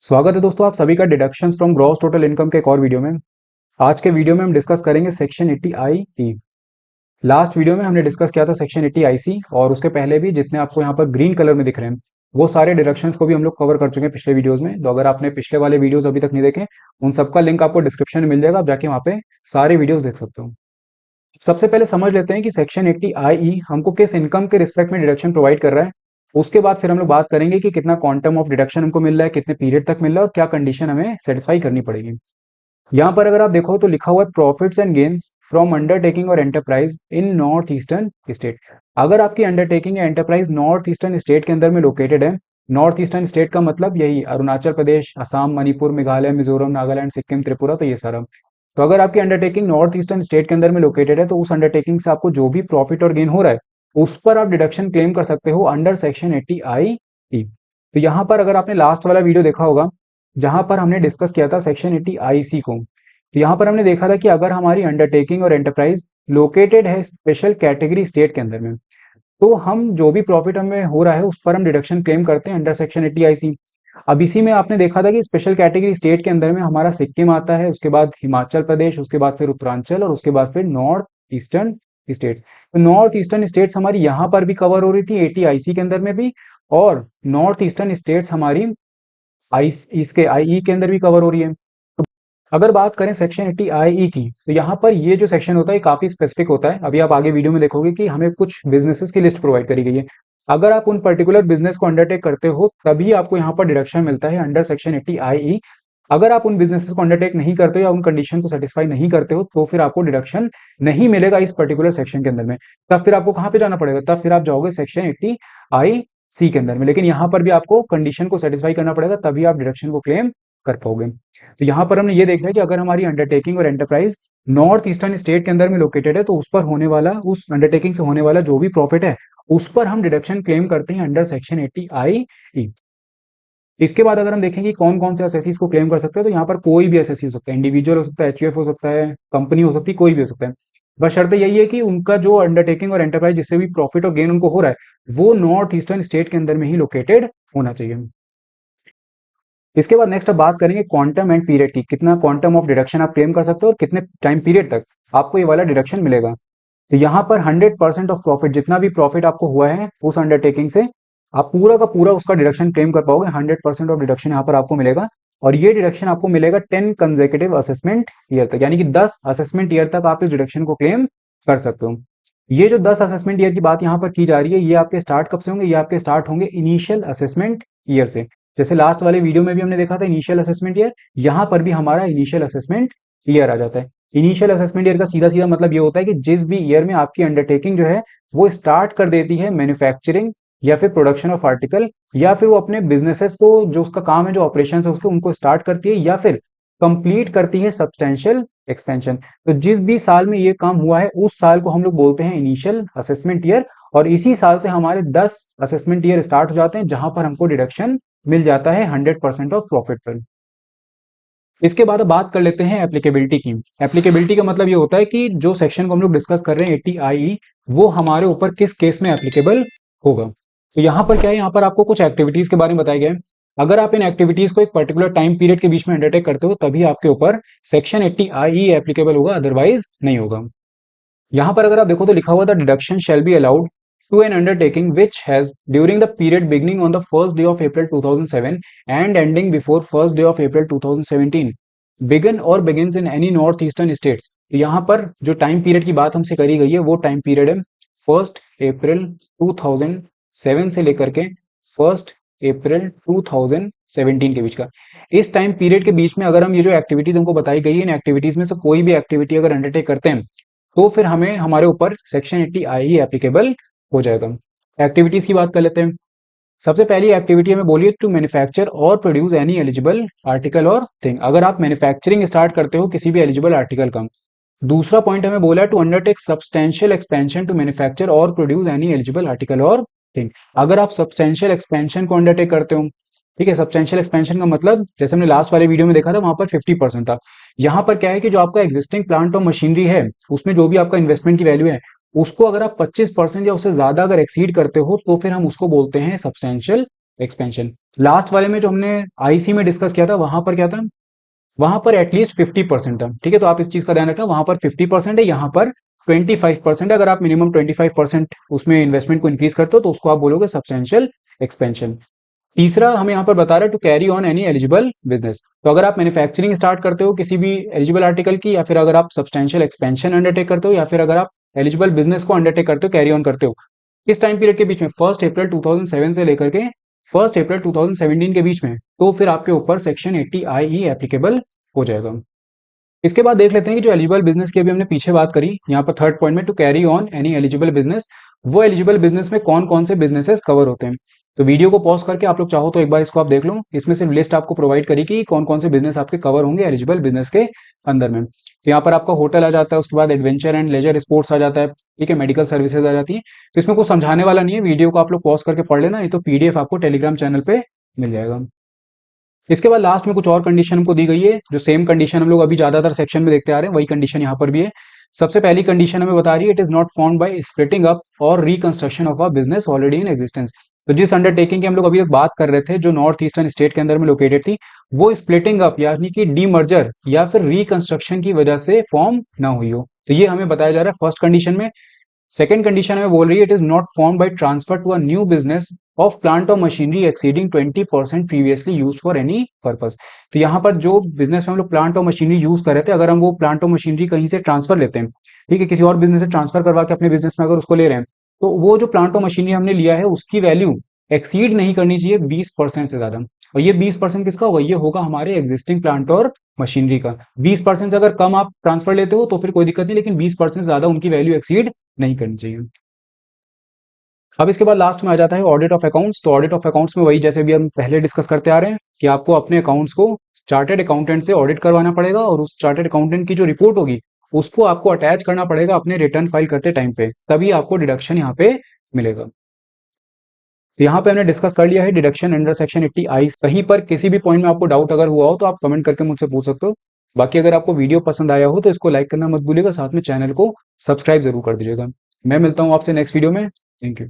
स्वागत है दोस्तों आप सभी का deductions from gross total income के एक और वीडियो में। आज के वीडियो में हम डिस्कस करेंगे सेक्शन 80 आई ई। लास्ट वीडियो में हमने डिस्कस किया था सेक्शन 80 आई सी, और उसके पहले भी जितने आपको यहाँ पर ग्रीन कलर में दिख रहे हैं वो सारे डिडक्शंस को भी हम लोग कवर कर चुके हैं पिछले वीडियोस में। तो अगर आपने पिछले वाले वीडियोस अभी तक नहीं देखे, उन सबका लिंक आपको डिस्क्रिप्शन में मिल जाएगा, आप जाके वहाँ पे सारे वीडियोस देख सकते हो। सबसे पहले समझ लेते हैं कि सेक्शन 80 आई ई हमको किस इनकम के रिस्पेक्ट में डिडक्शन प्रोवाइड कर रहा है। उसके बाद फिर हम लोग बात करेंगे कि कितना क्वांटम ऑफ डिडक्शन हमको मिल रहा है, कितने पीरियड तक मिल रहा है और क्या कंडीशन हमें सेटिस्फाई करनी पड़ेगी। यहाँ पर अगर आप देखो तो लिखा हुआ है profits and gains from undertaking और एंटरप्राइज इन नॉर्थ ईस्टर्न स्टेट। अगर आपकी अंडरटेकिंग या एंटरप्राइज नॉर्थ ईस्टर्न स्टेट के अंदर में लोकेटेड है, नॉर्थ ईस्टर्न स्टेट का मतलब यही अरुणाचल प्रदेश, असम, मणिपुर, मेघालय, मिजोरम, नागालैंड, सिक्किम, त्रिपुरा, तो ये सारा। तो अगर आपकी अंडरटेकिंग नॉर्थ ईस्टर्न स्टेट के अंदर में लोकेटेड है तो उस अंडरटेकिंग से आपको जो भी प्रॉफिट और गेन हो रहा है उस पर आप डिडक्शन क्लेम कर सकते हो अंडर सेक्शन 80 आई टी। तो यहाँ पर अगर आपने लास्ट वाला वीडियो देखा होगा जहां पर हमने डिस्कस किया था सेक्शन 80 आई सी को, तो यहाँ पर हमने देखा था कि अगर हमारी अंडरटेकिंग और एंटरप्राइज लोकेटेड है स्पेशल कैटेगरी स्टेट के अंदर में, तो हम जो भी प्रॉफिट हमें हो रहा है उस पर हम डिडक्शन क्लेम करते हैं अंडर सेक्शन 80 आई सी। अब इसी में आपने देखा था कि स्पेशल कैटेगरी स्टेट के अंदर में हमारा सिक्किम आता है, उसके बाद हिमाचल प्रदेश, उसके बाद फिर उत्तरांचल और उसके बाद फिर नॉर्थ ईस्टर्न स्टेट्स। तो नॉर्थ ईस्टर्न स्टेट्स हमारी यहाँ पर भी कवर हो रही थी 80 आईसी के अंदर में भी, और नॉर्थ ईस्टर्न स्टेट्स हमारी आई इसके आईई के अंदर भी कवर हो रही है। अगर बात करें सेक्शन 80 आईई की, तो यहाँ पर ये जो सेक्शन होता है काफी स्पेसिफिक होता है। अभी आप आगे वीडियो में देखोगे कि हमें कुछ बिजनेसेस की लिस्ट प्रोवाइड करी गई है। अगर आप उन पर्टिकुलर बिजनेस को अंडरटेक करते हो तभी आपको यहाँ पर डिडक्शन मिलता है अंडर सेक्शन 80 आईई। अगर आप उन बिजनेसेस को अंडरटेक नहीं करते हो या उन कंडीशन को सेटिस्फाई नहीं करते हो तो फिर आपको डिडक्शन नहीं मिलेगा इस पर्टिकुलर सेक्शन के अंदर में। तब फिर आपको कहाँ पे जाना पड़ेगा, तब फिर आप जाओगे सेक्शन 80 आई सी के अंदर में। लेकिन यहाँ पर भी आपको कंडीशन को सेटिस्फाई करना पड़ेगा तभी आप डिडक्शन को क्लेम कर पाओगे। तो यहाँ पर हमने ये देखा है कि अगर हमारी अंडरटेकिंग और एंटरप्राइज नॉर्थ ईस्टर्न स्टेट के अंदर में लोकेटेड है तो उस पर होने वाला, उस अंडरटेकिंग से होने वाला जो भी प्रॉफिट है उस पर हम डिडक्शन क्लेम करते हैं अंडर सेक्शन 80 आई ई। इसके बाद अगर हम देखें कि कौन कौन से एसएससीज को क्लेम कर सकते हैं, तो यहाँ पर कोई भी एसएससी हो सकता है, इंडिविजुअल हो सकता है, एचयूएफ हो सकता है, कंपनी हो सकती है, कोई भी हो सकता है। बस शर्त यही है कि उनका जो अंडरटेकिंग और एंटरप्राइज जिससे भी प्रॉफिट और गेन उनको हो रहा है वो नॉर्थ ईस्टर्न स्टेट के अंदर में ही लोकेटेड होना चाहिए। इसके बाद नेक्स्ट अब बात करेंगे क्वांटम एंड पीरियड की। कितना क्वांटम ऑफ डिडक्शन आप क्लेम कर सकते हो और कितने टाइम पीरियड तक आपको ये वाला डिडक्शन मिलेगा। तो यहाँ पर 100% ऑफ प्रॉफिट, जितना भी प्रॉफिट आपको हुआ है उस अंडरटेकिंग से, आप पूरा का पूरा उसका डिडक्शन क्लेम कर पाओगे। 100% ऑफ डिडक्शन यहाँ पर आपको मिलेगा, और ये डिडक्शन आपको मिलेगा 10 कंसेक्यूटिव असेसमेंट ईयर तक, यानी कि 10 असेसमेंट ईयर तक आप इस डिडक्शन को क्लेम कर सकते हो। ये जो 10 असेसमेंट ईयर की बात यहाँ पर की जा रही है, ये आपके स्टार्ट कब से होंगे, ये आपके स्टार्ट होंगे इनिशियल असेसमेंट ईयर से। जैसे लास्ट वाले वीडियो में भी हमने देखा था इनिशियल असेसमेंट ईयर, यहाँ पर भी हमारा इनिशियल असेसमेंट ईयर आ जाता है। इनिशियल असेसमेंट ईयर का सीधा सीधा मतलब ये होता है कि जिस भी ईयर में आपकी अंडरटेकिंग जो है वो स्टार्ट कर देती है मैन्युफैक्चरिंग या फिर प्रोडक्शन ऑफ आर्टिकल, या फिर वो अपने बिजनेसेस को, जो उसका काम है, जो ऑपरेशन है उसको, उनको स्टार्ट करती है, या फिर कंप्लीट करती है सब्सटेंशियल एक्सपेंशन। तो जिस भी साल में ये काम हुआ है उस साल को हम लोग बोलते हैं इनिशियल असेसमेंट ईयर, और इसी साल से हमारे 10 असेसमेंट ईयर स्टार्ट हो जाते हैं जहां पर हमको डिडक्शन मिल जाता है 100% ऑफ प्रॉफिट पर। इसके बाद अब बात कर लेते हैं एप्लीकेबिलिटी की। एप्लीकेबिलिटी का मतलब ये होता है कि जो सेक्शन को हम लोग डिस्कस कर रहे हैं 80 आई, वो हमारे ऊपर किस केस में एप्लीकेबल होगा। तो यहाँ पर क्या है, यहाँ पर आपको कुछ एक्टिविटीज के बारे में बताया गया है। अगर आप इन एक्टिविटीज को एक पर्टिकुलर टाइम पीरियड के बीच में अंडरटेक करते हो तभी आपके ऊपर सेक्शन 80 आई एप्लीकेबल होगा, अदरवाइज नहीं होगा। यहाँ पर अगर आप देखो तो लिखा हुआ था deduction shall be allowed to an undertaking which has during the period beginning on the first day of April 2007 and ending before first day of April 2017 begin or begins in any northeastern states। तो यहाँ पर जो time period की बात हमसे करी गई है वो टाइम पीरियड है 1 अप्रैल 2007 से लेकर के 1 अप्रैल 2017 के बीच का। इस टाइम पीरियड के बीच में अगर हम ये जो एक्टिविटीज हमको बताई गई है, इन एक्टिविटीज में से कोई भी एक्टिविटी अगर अंडरटेक करते हैं तो फिर हमें हमारे ऊपर सेक्शन 80 आई एप्लीकेबल हो जाएगा। एक्टिविटीज की बात कर लेते हैं। सबसे पहली एक्टिविटी हमें बोलिए टू मैन्युफैक्चर और प्रोड्यूस एनी एलिजिबल आर्टिकल और थिंग। अगर आप मैन्युफैक्चरिंग स्टार्ट करते हो किसी भी एलिजिबल आर्टिकल का। दूसरा पॉइंट हमें बोला है to undertake substantial expansion to manufacture और प्रोड्यूस एनी एलिजिबल आर्टिकल और थिंग। अगर आप सब्सटेंशियल एक्सपेंशन को अंडरटेक करते हो, ठीक है, सब्सटेंशियल एक्सपेंशन का मतलब जैसे हमने लास्ट वाले वीडियो में देखा था वहां पर 50% था। यहाँ पर क्या है कि जो आपका एग्जिस्टिंग प्लांट और मशीनरी है उसमें जो भी आपका इन्वेस्टमेंट की वैल्यू है उसको अगर आप 25% या उससे ज्यादा अगर एक्सीड करते हो तो फिर हम उसको बोलते हैं सब्सटेंशियल एक्सपेंशन। लास्ट वाले में जो हमने आईसी में डिस्कस किया था वहां पर क्या था, वहां पर एटलीस्ट 50% था, ठीक है। तो आप इस चीज का ध्यान रखना, वहां पर 50% है, यहाँ पर 25% है। अगर आप मिनिमम 25% उसमें इन्वेस्टमेंट को इंक्रीज करते हो तो उसको आप बोलोगे सब्सटेंशियल एक्सपेंशन। तीसरा हमें यहाँ पर बता रहा है to carry on any eligible business. तो अगर आप मैन्युफैक्चरिंग स्टार्ट करते हो किसी भी एलिजिबल आर्टिकल की, या फिर अगर आप सब्सटेंशियल एक्सपेंशन अंडरटेक करते हो, या फिर अगर आप एलिजिबल बिजनेस को अंडरटेक करते हो, कैरी ऑन करते हो, इस टाइम पीरियड के बीच में 1 अप्रैल 2007 से लेकर के 1 अप्रैल 2017 के बीच में, तो फिर आपके ऊपर सेक्शन 80I ही एप्लीकेबल हो जाएगा। इसके बाद देख लेते हैं कि जो एलिजिबल बिजनेस की अभी हमने पीछे बात करी, यहाँ पर थर्ड पॉइंट में to carry on any eligible business, वो एलिजिबल बिजनेस में कौन कौन से बिजनेसेस कवर होते हैं। तो वीडियो को पॉज करके आप लोग चाहो तो एक बार इसको आप देख लो, इसमें सिर्फ लिस्ट आपको प्रोवाइड करी कि कौन कौन से बिजनेस आपके कवर होंगे एलिजिबल बिजनेस के अंदर में। तो यहाँ पर आपका होटल आ जाता है, उसके बाद एडवेंचर एंड लेजर स्पोर्ट्स आ जाता है, ठीक है, मेडिकल सर्विसेज आ जाती है। तो इसमें कुछ समझाने वाला नहीं है, वीडियो को आप लोग पॉज करके पढ़ लेना, नहीं तो पीडीएफ आपको टेलीग्राम चैनल पे मिल जाएगा। इसके बाद लास्ट में कुछ और कंडीशन हमको दी गई है, जो सेम कंडीशन हम लोग अभी ज्यादातर सेक्शन में देखते आ रहे हैं, वही कंडीशन यहाँ पर भी है। सबसे पहली कंडीशन हमें बता रही है, it is not found by splitting up और reconstruction of a business already in existence. तो जिस अंडरटेकिंग की हम लोग अभी तक बात कर रहे थे, जो नॉर्थ ईस्टर्न स्टेट के अंदर में लोकेटेड थी, वो स्प्लिटिंग अप यानी कि डीमर्जर या फिर रिकंस्ट्रक्शन की वजह से फॉर्म ना हुई हो, तो ये हमें बताया जा रहा है फर्स्ट कंडीशन में। सेकंड कंडीशन में बोल रही है, it is not form by transfer to a new business of plant और machinery exceeding 20% previously use for any purpose. तो यहाँ पर जो बिजनेस में हम लोग प्लांट और मशीनरी यूज कर रहे थे, अगर हम वो प्लांट और मशीनरी कहीं से ट्रांसफर लेते हैं, ठीक है, किसी और बिजनेस से ट्रांसफर करवा के अपने बिजनेस में अगर उसको ले रहे हैं, तो वो जो प्लांट और मशीनरी हमने लिया है उसकी वैल्यू एक्सीड नहीं करनी चाहिए 20% से ज्यादा। और ये 20% किसका होगा, ये होगा हमारे एग्जिस्टिंग प्लांट और मशीनरी का। 20% से अगर कम आप ट्रांसफर लेते हो तो फिर कोई दिक्कत नहीं, लेकिन 20% से ज्यादा उनकी वैल्यू एक्सीड नहीं करनी चाहिए। अब इसके बाद लास्ट में आ जाता है ऑडिट ऑफ अकाउंट्स। तो ऑडिट ऑफ अकाउंट्स में वही जैसे भी हम पहले डिस्कस करते आ रहे हैं कि आपको अपने अकाउंट्स को चार्टेड अकाउंटेंट से ऑडिट करवाना पड़ेगा, और उस चार्टेड अकाउंटेंट की जो रिपोर्ट होगी उसको आपको अटैच करना पड़ेगा अपने रिटर्न फाइल करते टाइम पे, तभी आपको डिडक्शन यहाँ पे मिलेगा। तो यहाँ पे हमने डिस्कस कर लिया है डिडक्शन अंडर सेक्शन 80I। कहीं पर किसी भी पॉइंट में आपको डाउट अगर हुआ हो तो आप कमेंट करके मुझसे पूछ सकते हो। बाकी अगर आपको वीडियो पसंद आया हो तो इसको लाइक करना मत भूलिएगा, साथ में चैनल को सब्सक्राइब जरूर कर दीजिएगा। मैं मिलता हूँ आपसे नेक्स्ट वीडियो में। Thank you.